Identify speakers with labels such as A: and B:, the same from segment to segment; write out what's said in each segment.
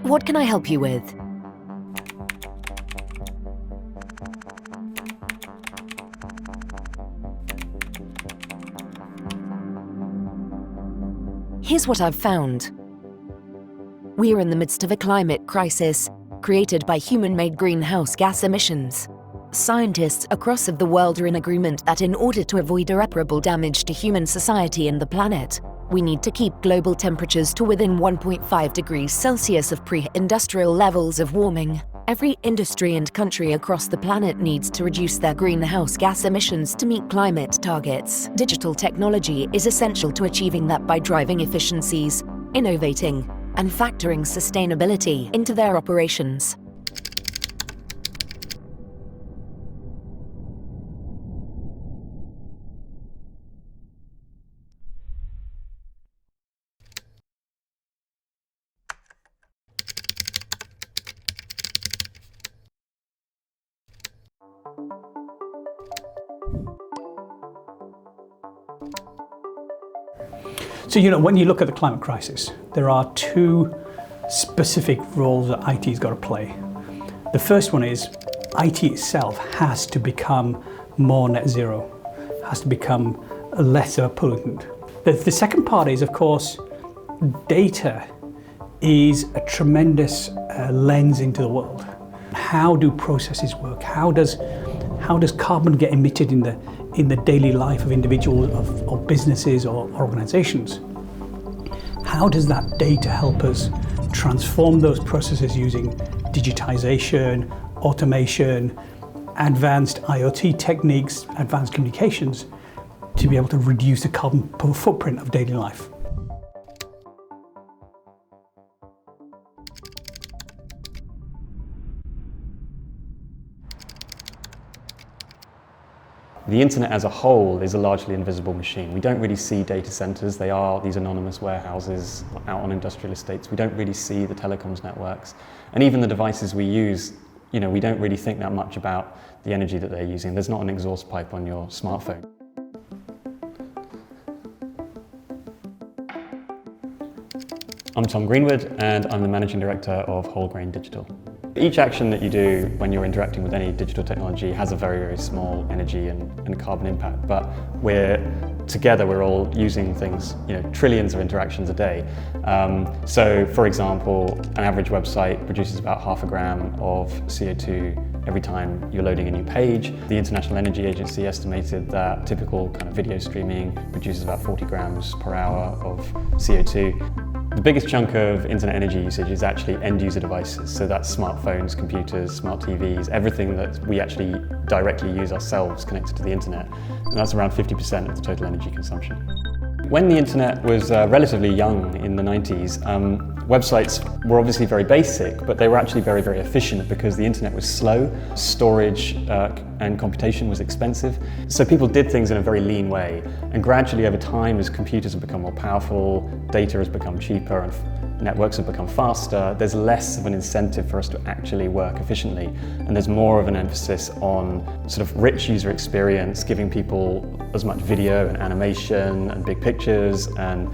A: What can I help you with? Here's what I've found. We are in the midst of a climate crisis created by human-made greenhouse gas emissions. Scientists across the world are in agreement that in order to avoid irreparable damage to human society and the planet, we need to keep global temperatures to within 1.5 degrees Celsius of pre-industrial levels of warming. Every industry and country across the planet needs to reduce their greenhouse gas emissions to meet climate targets. Digital technology is essential to achieving that by driving efficiencies, innovating, and factoring sustainability into their operations.
B: So, when you look at the climate crisis, there are two specific roles that IT has got to play. The first one is IT itself has to become more net zero, has to become a lesser pollutant. The second part is, of course, data is a tremendous lens into the world. How do processes work? How does carbon get emitted in the daily life of individuals, of businesses or organizations? How does that data help us transform those processes using digitization, automation, advanced IoT techniques, advanced communications to be able to reduce the carbon footprint of daily life?
C: The internet as a whole is a largely invisible machine. We don't really see data centers. They are these anonymous warehouses out on industrial estates. We don't really see the telecoms networks. And even the devices we use, we don't really think that much about the energy that they're using. There's not an exhaust pipe on your smartphone. I'm Tom Greenwood, and I'm the Managing Director of Whole Grain Digital. Each action that you do when you're interacting with any digital technology has a very, very small energy and carbon impact, but together we're all using things, trillions of interactions a day. So for example, an average website produces about 0.5 gram of CO2 every time you're loading a new page. The International Energy Agency estimated that typical kind of video streaming produces about 40 grams per hour of CO2. The biggest chunk of internet energy usage is actually end-user devices, so that's smartphones, computers, smart TVs, everything that we actually directly use ourselves connected to the internet, and that's around 50% of the total energy consumption. When the internet was relatively young in the 90s, websites were obviously very basic, but they were actually very, very efficient because the internet was slow, storage and computation was expensive. So people did things in a very lean way. And gradually over time, as computers have become more powerful, data has become cheaper and networks have become faster, there's less of an incentive for us to actually work efficiently. And there's more of an emphasis on sort of rich user experience, giving people as much video and animation and big pictures and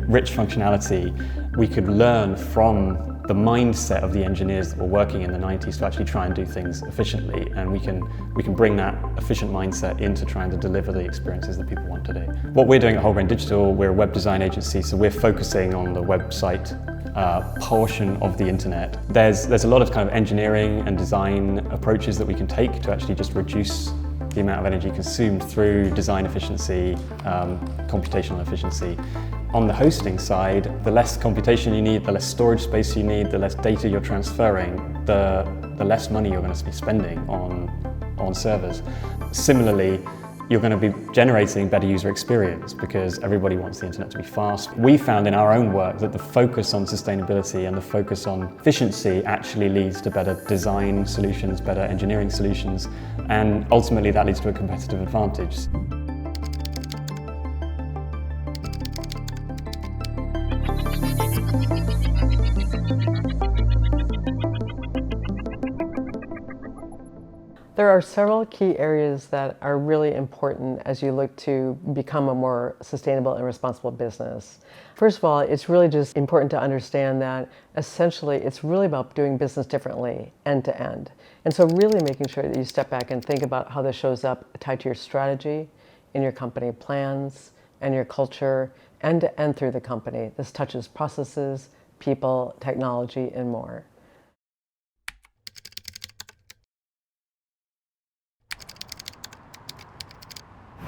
C: rich functionality. We could learn from the mindset of the engineers that were working in the 90s to actually try and do things efficiently, and we can bring that efficient mindset into trying to deliver the experiences that people want today. What we're doing at Whole Grain Digital, we're a web design agency, so we're focusing on the website portion of the internet. There's a lot of kind of engineering and design approaches that we can take to actually just reduce the amount of energy consumed through design efficiency, computational efficiency. On the hosting side, the less computation you need, the less storage space you need, the less data you're transferring, the less money you're going to be spending on servers. Similarly, you're going to be generating better user experience because everybody wants the internet to be fast. We found in our own work that the focus on sustainability and the focus on efficiency actually leads to better design solutions, better engineering solutions, and ultimately that leads to a competitive advantage.
D: There are several key areas that are really important as you look to become a more sustainable and responsible business. First of all, it's really just important to understand that essentially it's really about doing business differently end to end. And so really making sure that you step back and think about how this shows up tied to your strategy, in your company plans, and your culture, end to end through the company. This touches processes, people, technology, and more.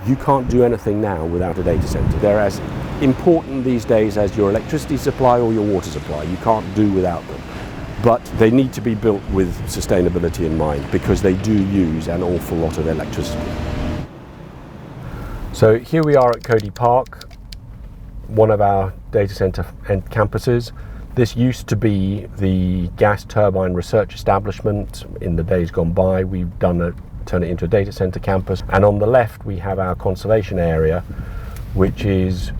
E: You can't do anything now without a data center. They're as important these days as your electricity supply or your water supply. You can't do without them. But they need to be built with sustainability in mind because they do use an awful lot of electricity. So here we are at Cody Park, one of our data center campuses. This used to be the gas turbine research establishment. In the days gone by, we've turn it into a data center campus. And on the left, we have our conservation area, which is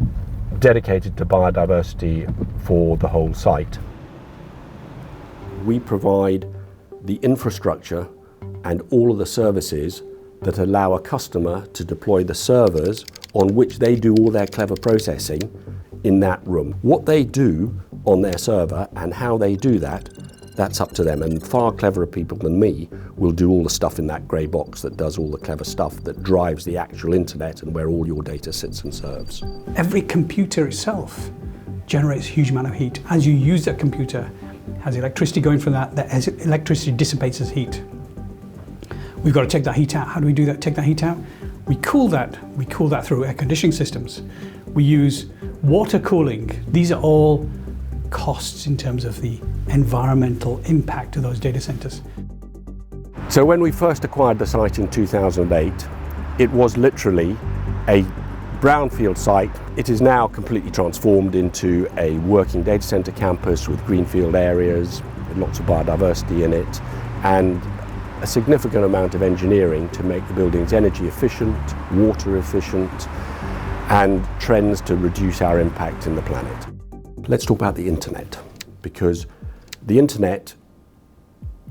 E: dedicated to biodiversity for the whole site. We provide the infrastructure and all of the services that allow a customer to deploy the servers on which they do all their clever processing in that room. What they do on their server and how they do that, that's up to them. And far cleverer people than me will do all the stuff in that grey box that does all the clever stuff that drives the actual internet and where all your data sits and serves.
B: Every computer itself generates a huge amount of heat. As you use that computer, has electricity going from that electricity dissipates as heat. We've got to take that heat out. How do we do that? Take that heat out? We cool that through air conditioning systems. We use water cooling. These are all costs in terms of the environmental impact of those data centers.
E: So when we first acquired the site in 2008, it was literally a brownfield site. It is now completely transformed into a working data center campus with greenfield areas, with lots of biodiversity in it, and a significant amount of engineering to make the buildings energy efficient, water efficient, and trends to reduce our impact in the planet. Let's talk about the internet, because the internet,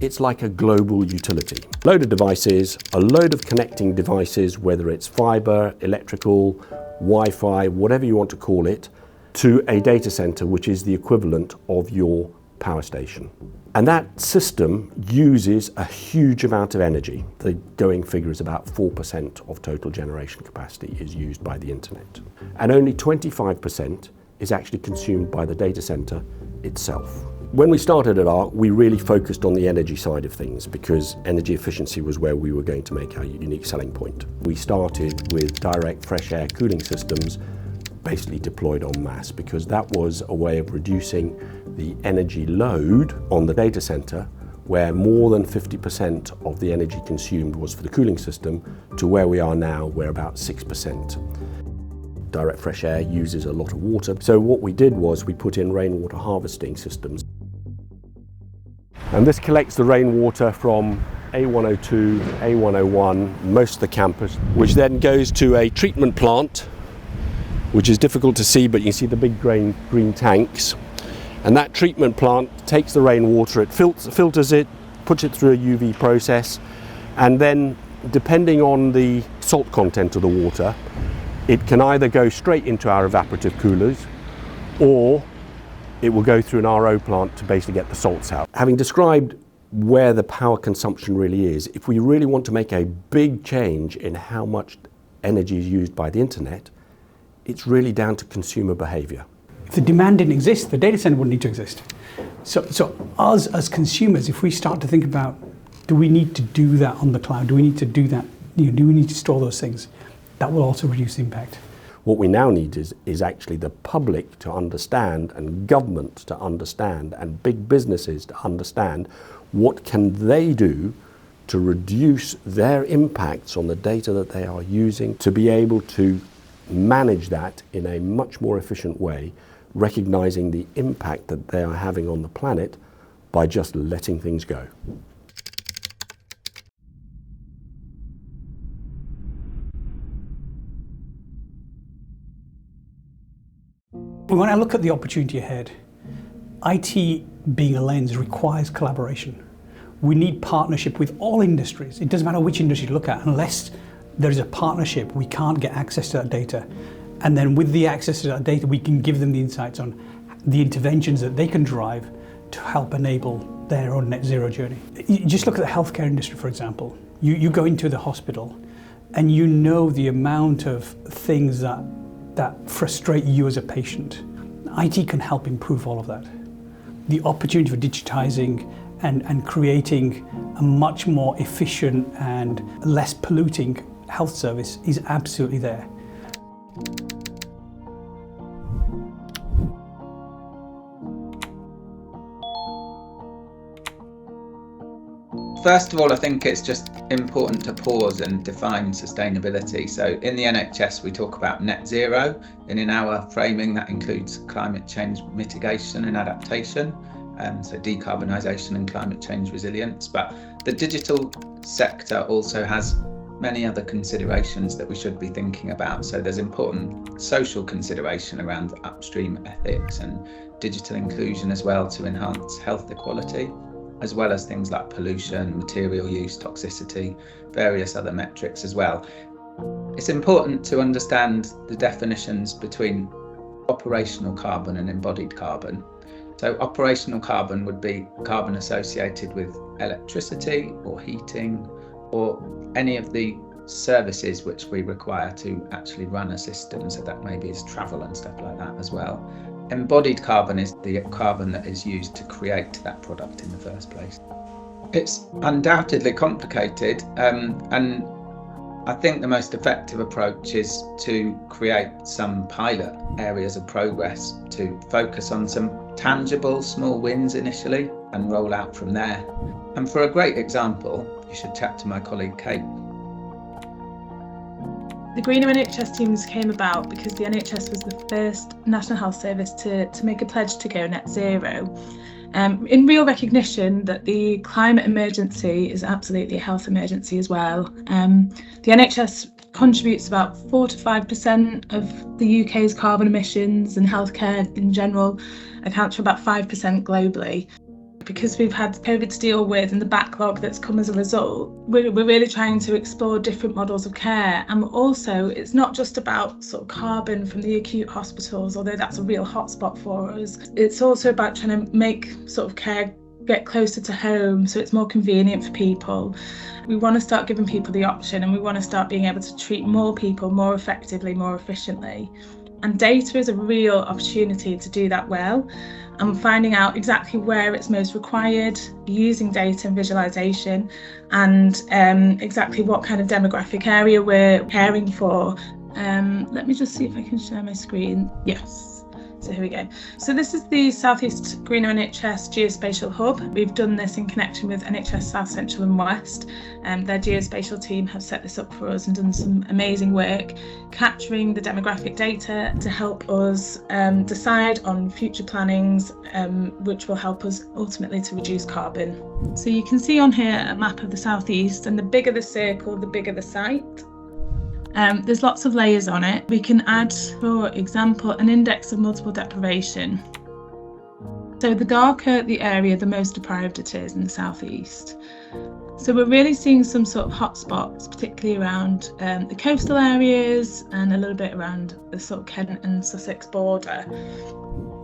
E: it's like a global utility. A load of devices, a load of connecting devices, whether it's fiber, electrical, Wi-Fi, whatever you want to call it, to a data center, which is the equivalent of your power station. And that system uses a huge amount of energy. The going figure is about 4% of total generation capacity is used by the internet. And only 25% is actually consumed by the data center itself. When we started at ARC, we really focused on the energy side of things because energy efficiency was where we were going to make our unique selling point. We started with direct fresh air cooling systems basically deployed en masse because that was a way of reducing the energy load on the data center, where more than 50% of the energy consumed was for the cooling system, to where we are now, where about 6%. Direct fresh air uses a lot of water. So what we did was we put in rainwater harvesting systems. And this collects the rainwater from A102, A101, most of the campus, which then goes to a treatment plant, which is difficult to see, but you can see the big green tanks. And that treatment plant takes the rainwater, it filters it, puts it through a UV process, and then depending on the salt content of the water, it can either go straight into our evaporative coolers, or it will go through an RO plant to basically get the salts out. Having described where the power consumption really is, if we really want to make a big change in how much energy is used by the internet, it's really down to consumer behavior.
B: If the demand didn't exist, the data center wouldn't need to exist. So us as consumers, if we start to think about, do we need to do that on the cloud? Do we need to do that? Do we need to store those things? That will also reduce the impact.
E: What we now need is actually the public to understand, and government to understand, and big businesses to understand what can they do to reduce their impacts on the data that they are using, to be able to manage that in a much more efficient way, recognizing the impact that they are having on the planet by just letting things go.
B: When I look at the opportunity ahead, IT being a lens requires collaboration. We need partnership with all industries. It doesn't matter which industry you look at, unless there is a partnership, we can't get access to that data. And then with the access to that data, we can give them the insights on the interventions that they can drive to help enable their own net zero journey. You just look at the healthcare industry, for example. You go into the hospital and you know the amount of things that frustrate you as a patient. IT can help improve all of that. The opportunity for digitizing and creating a much more efficient and less polluting health service is absolutely there.
F: First of all, I think it's just important to pause and define sustainability. So in the NHS, we talk about net zero, and in our framing, that includes climate change mitigation and adaptation, so decarbonisation and climate change resilience. But the digital sector also has many other considerations that we should be thinking about. So there's important social consideration around upstream ethics and digital inclusion as well to enhance health equality, as well as things like pollution, material use, toxicity, various other metrics as well. It's important to understand the definitions between operational carbon and embodied carbon. So operational carbon would be carbon associated with electricity or heating or any of the services which we require to actually run a system. So that maybe is travel and stuff like that as well. Embodied carbon is the carbon that is used to create that product in the first place. It's undoubtedly complicated, and I think the most effective approach is to create some pilot areas of progress, to focus on some tangible small wins initially and roll out from there. And for a great example, you should chat to my colleague Kate.
G: The Greener NHS teams came about because the NHS was the first National Health Service to make a pledge to go net zero, in real recognition that the climate emergency is absolutely a health emergency as well. The NHS contributes about 4 to 5% of the UK's carbon emissions, and healthcare in general accounts for about 5% globally. Because we've had COVID to deal with and the backlog that's come as a result, we're really trying to explore different models of care. And also, it's not just about sort of carbon from the acute hospitals, although that's a real hotspot for us. It's also about trying to make sort of care get closer to home so it's more convenient for people. We want to start giving people the option, and we want to start being able to treat more people more effectively, more efficiently. And data is a real opportunity to do that well. And finding out exactly where it's most required, using data and visualization, and exactly what kind of demographic area we're caring for. Let me just see if I can share my screen. Yes. So here we go. So this is the South East Greener NHS Geospatial Hub. We've done this in connection with NHS South Central and West. Their geospatial team have set this up for us and done some amazing work capturing the demographic data to help us decide on future plannings, which will help us ultimately to reduce carbon. So you can see on here a map of the South East, and the bigger the circle, the bigger the site. There's lots of layers on it. We can add, for example, an index of multiple deprivation. So the darker the area, the most deprived it is in the southeast. So we're really seeing some sort of hotspots, particularly around the coastal areas and a little bit around the sort of Kent and Sussex border.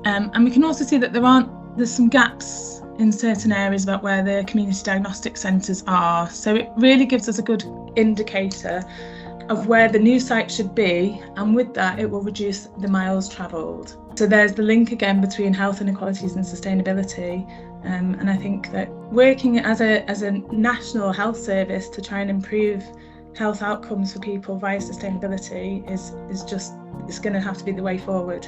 G: And we can also see that there's some gaps in certain areas about where the community diagnostic centres are. So it really gives us a good indicator of where the new site should be, and with that it will reduce the miles travelled. So there's the link again between health inequalities and sustainability, and I think that working as a national health service to try and improve health outcomes for people via sustainability is going to have to be the way forward.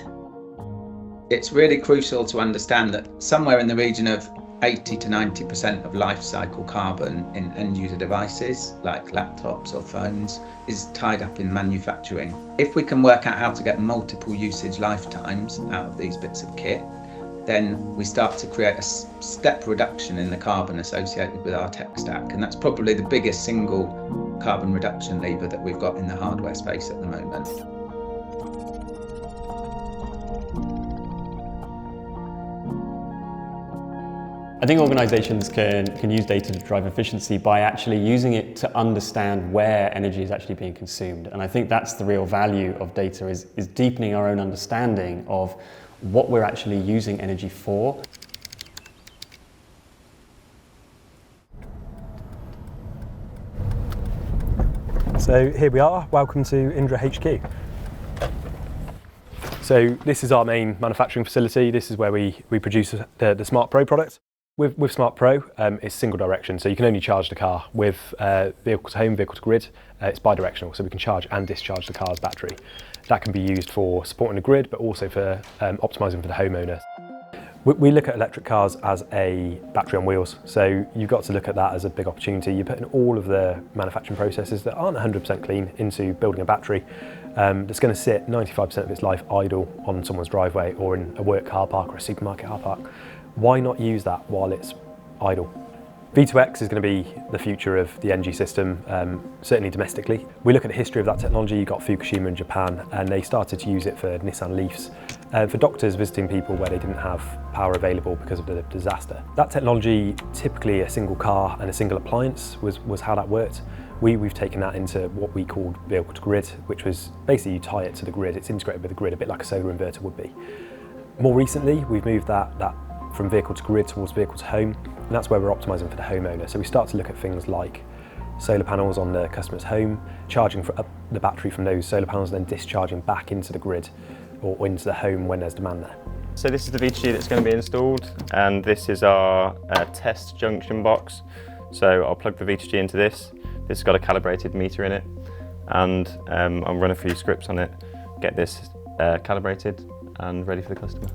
F: It's really crucial to understand that somewhere in the region of 80 to 90% of life cycle carbon in end user devices like laptops or phones is tied up in manufacturing. If we can work out how to get multiple usage lifetimes out of these bits of kit, then we start to create a step reduction in the carbon associated with our tech stack, and that's probably the biggest single carbon reduction lever that we've got in the hardware space at the moment.
C: I think organisations can use data to drive efficiency by actually using it to understand where energy is actually being consumed. And I think that's the real value of data, is deepening our own understanding of what we're actually using energy for.
H: So here we are, welcome to Indra HQ. So this is our main manufacturing facility. This is where we produce the Smart Pro product. With Smart Pro, it's single direction, so you can only charge the car. With vehicle to home, vehicle to grid, it's bi-directional, so we can charge and discharge the car's battery. That can be used for supporting the grid, but also for optimising for the homeowner. We look at electric cars as a battery on wheels, so you've got to look at that as a big opportunity. You're putting all of the manufacturing processes that aren't 100% clean into building a battery that's going to sit 95% of its life idle on someone's driveway or in a work car park or a supermarket car park. Why not use that while it's idle? V2X is going to be the future of the energy system, certainly domestically. We look at the history of that technology. You've got Fukushima in Japan, and they started to use it for Nissan Leafs, for doctors visiting people where they didn't have power available because of the disaster. That technology, typically a single car and a single appliance, was how that worked. We've taken that into what we called vehicle to grid, which was basically you tie it to the grid. It's integrated with the grid, a bit like a solar inverter would be. More recently, we've moved that from vehicle to grid towards vehicle to home, and that's where we're optimising for the homeowner. So we start to look at things like solar panels on the customer's home, charging up the battery from those solar panels, and then discharging back into the grid or into the home when there's demand there.
I: So this is the V2G that's going to be installed, and this is our test junction box. So I'll plug the V2G into this. This has got a calibrated meter in it, and I'll run a few scripts on it, get this calibrated and ready for the customer.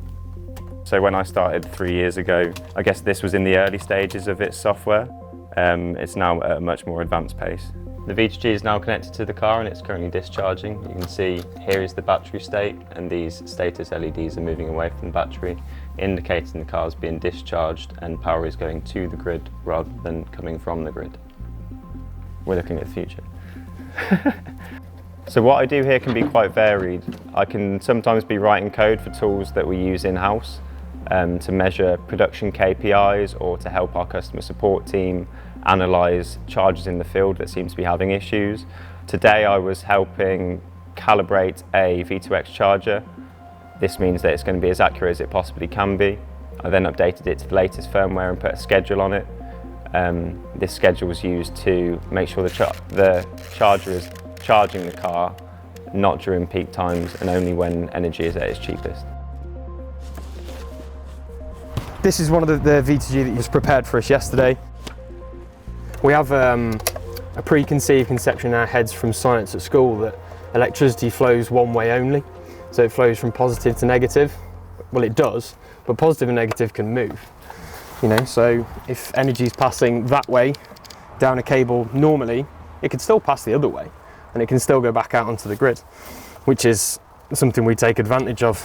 I: So when I started 3 years ago, I guess this was in the early stages of its software. It's now at a much more advanced pace. The V2G is now connected to the car and it's currently discharging. You can see here is the battery state, and these status LEDs are moving away from the battery, indicating the car is being discharged and power is going to the grid rather than coming from the grid. We're looking at the future. So what I do here can be quite varied. I can sometimes be writing code for tools that we use in-house to measure production KPIs or to help our customer support team analyse chargers in the field that seem to be having issues. Today I was helping calibrate a V2X charger. This means that it's going to be as accurate as it possibly can be. I then updated it to the latest firmware and put a schedule on it. This schedule was used to make sure the charger is charging the car not during peak times and only when energy is at its cheapest.
J: This is one of the V2G that was prepared for us yesterday. We have a preconceived conception in our heads from science at school that electricity flows one way only. So it flows from positive to negative. Well, it does, but positive and negative can move. You know, so if energy is passing that way down a cable normally, it can still pass the other way and it can still go back out onto the grid, which is something we take advantage of.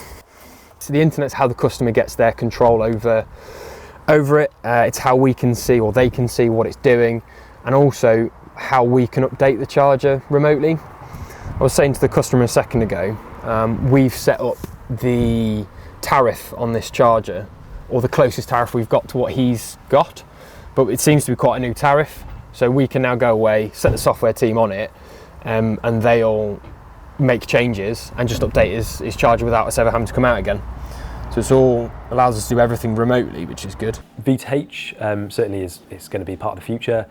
J: So the internet's how the customer gets their control over it. It's how we can see, or they can see, what it's doing, and also how we can update the charger remotely. I was saying to the customer a second ago, we've set up the tariff on this charger, or the closest tariff we've got to what he's got, but it seems to be quite a new tariff. So we can now go away, set the software team on it, and they'll make changes and just update his charger without us ever having to come out again. So it's all allows us to do everything remotely, which is good.
H: V2H certainly is going to be part of the future.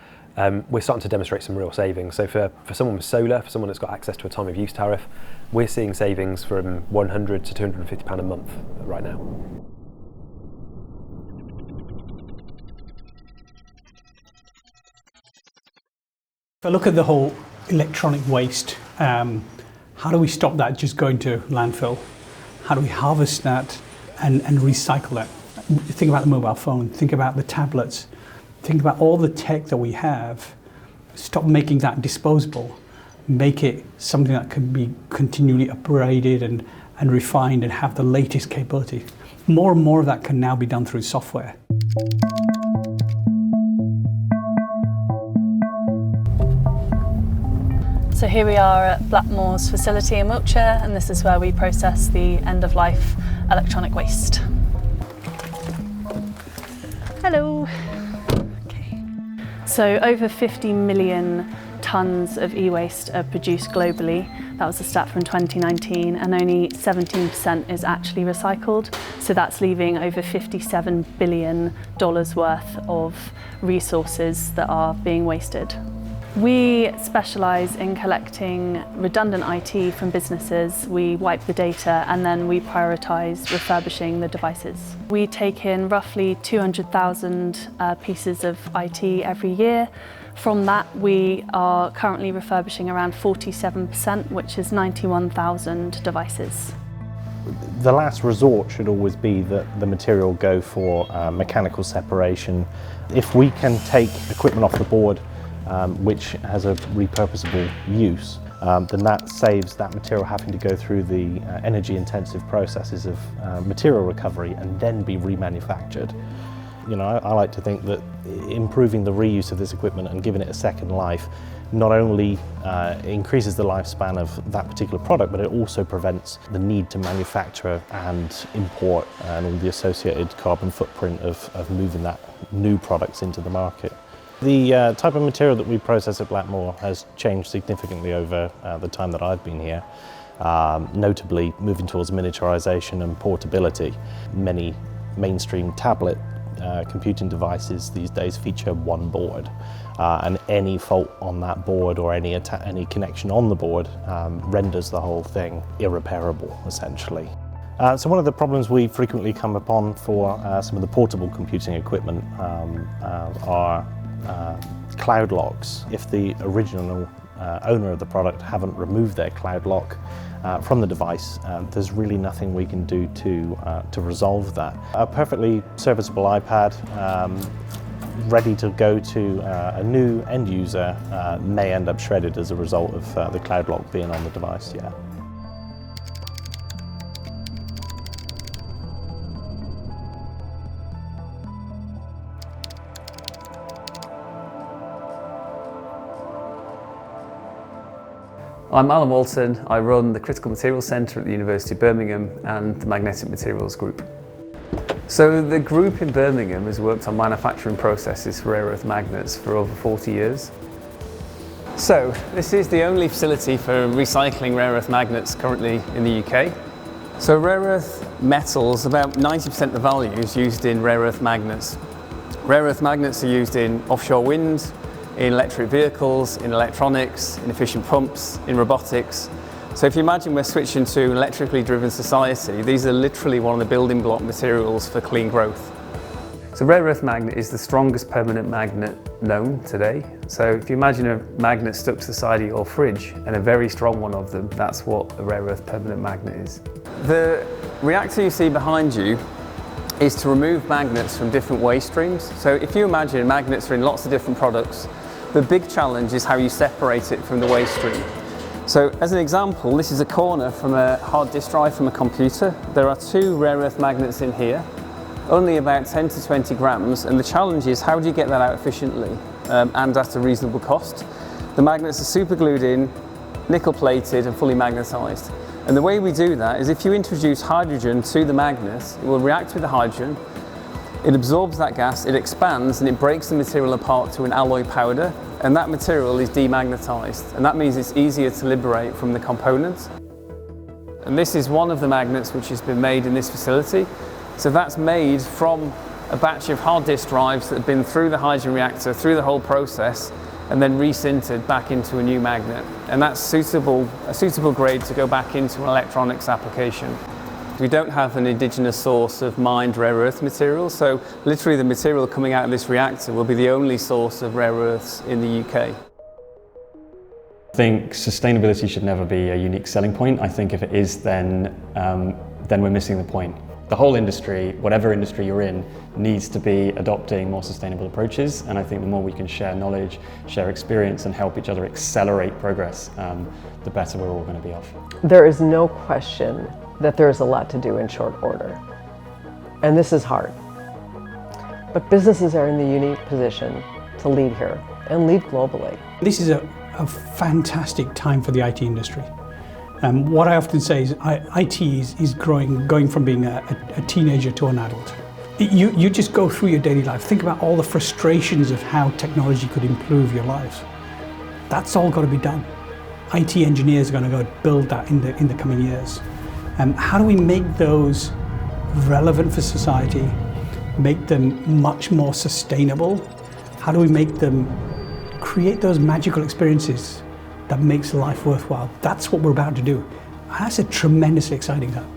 H: We're starting to demonstrate some real savings. So for someone with solar, for someone that's got access to a time of use tariff, we're seeing savings from £100 to £250 a month right now.
B: If I look at the whole electronic waste, how do we stop that just going to landfill? How do we harvest that and recycle that? Think about the mobile phone, think about the tablets, think about all the tech that we have. Stop making that disposable. Make it something that can be continually upgraded and refined and have the latest capability. More and more of that can now be done through software.
K: So here we are at Blackmore's facility in Wiltshire, and this is where we process the end-of-life electronic waste. Hello. Okay. So over 50 million tonnes of e-waste are produced globally. That was a stat from 2019, and only 17% is actually recycled. So that's leaving over $57 billion worth of resources that are being wasted. We specialise in collecting redundant IT from businesses. We wipe the data and then we prioritise refurbishing the devices. We take in roughly 200,000 pieces of IT every year. From that, we are currently refurbishing around 47%, which is 91,000 devices.
L: The last resort should always be that the material go for mechanical separation. If we can take equipment off the board which has a repurposable use, then that saves that material having to go through the energy intensive processes of material recovery and then be remanufactured. You know, I like to think that improving the reuse of this equipment and giving it a second life not only increases the lifespan of that particular product, but it also prevents the need to manufacture and import and all the associated carbon footprint of moving that new products into the market. The type of material that we process at Blackmore has changed significantly over the time that I've been here, notably moving towards miniaturization and portability. Many mainstream tablet computing devices these days feature one board, and any fault on that board or any connection on the board renders the whole thing irreparable, essentially. So one of the problems we frequently come upon for some of the portable computing equipment are cloud locks. If the original owner of the product haven't removed their cloud lock from the device, there's really nothing we can do to resolve that. A perfectly serviceable iPad ready to go to a new end user may end up shredded as a result of the cloud lock being on the device, yeah.
M: I'm Alan Walton. I run the Critical Materials Centre at the University of Birmingham and the Magnetic Materials Group. So the group in Birmingham has worked on manufacturing processes for rare earth magnets for over 40 years. So this is the only facility for recycling rare earth magnets currently in the UK. So rare earth metals, about 90% of the value is used in rare earth magnets. Rare earth magnets are used in offshore wind, in electric vehicles, in electronics, in efficient pumps, in robotics. So if you imagine we're switching to an electrically driven society, these are literally one of the building block materials for clean growth. So rare earth magnet is the strongest permanent magnet known today. So if you imagine a magnet stuck to the side of your fridge and a very strong one of them, that's what a rare earth permanent magnet is. The reactor you see behind you is to remove magnets from different waste streams. So if you imagine magnets are in lots of different products, the big challenge is how you separate it from the waste stream. So as an example, this is a corner from a hard disk drive from a computer. There are 2 rare earth magnets in here, only about 10 to 20 grams, and the challenge is how do you get that out efficiently and at a reasonable cost? The magnets are super glued in, nickel plated and fully magnetized. And the way we do that is if you introduce hydrogen to the magnet, it will react with the hydrogen, it absorbs that gas, it expands and it breaks the material apart to an alloy powder, and that material is demagnetized, and that means it's easier to liberate from the components. And this is one of the magnets which has been made in this facility. So that's made from a batch of hard disk drives that have been through the hydrogen reactor, through the whole process, and then resintered back into a new magnet. And that's a suitable grade to go back into an electronics application. We don't have an indigenous source of mined rare earth material, so literally the material coming out of this reactor will be the only source of rare earths in the UK.
C: I think sustainability should never be a unique selling point. I think if it is, then we're missing the point. The whole industry, whatever industry you're in, needs to be adopting more sustainable approaches, and I think the more we can share knowledge, share experience and help each other accelerate progress, the better we're all going to be off.
D: There is no question that there is a lot to do in short order, and this is hard. But businesses are in the unique position to lead here and lead globally.
B: This is a fantastic time for the IT industry. What I often say is IT is going from being a teenager to an adult. You just go through your daily life, think about all the frustrations of how technology could improve your lives. That's all got to be done. IT engineers are going to go build that in the coming years. How do we make those relevant for society, make them much more sustainable? How do we make them create those magical experiences that makes life worthwhile? That's what we're about to do. That's a tremendously exciting time.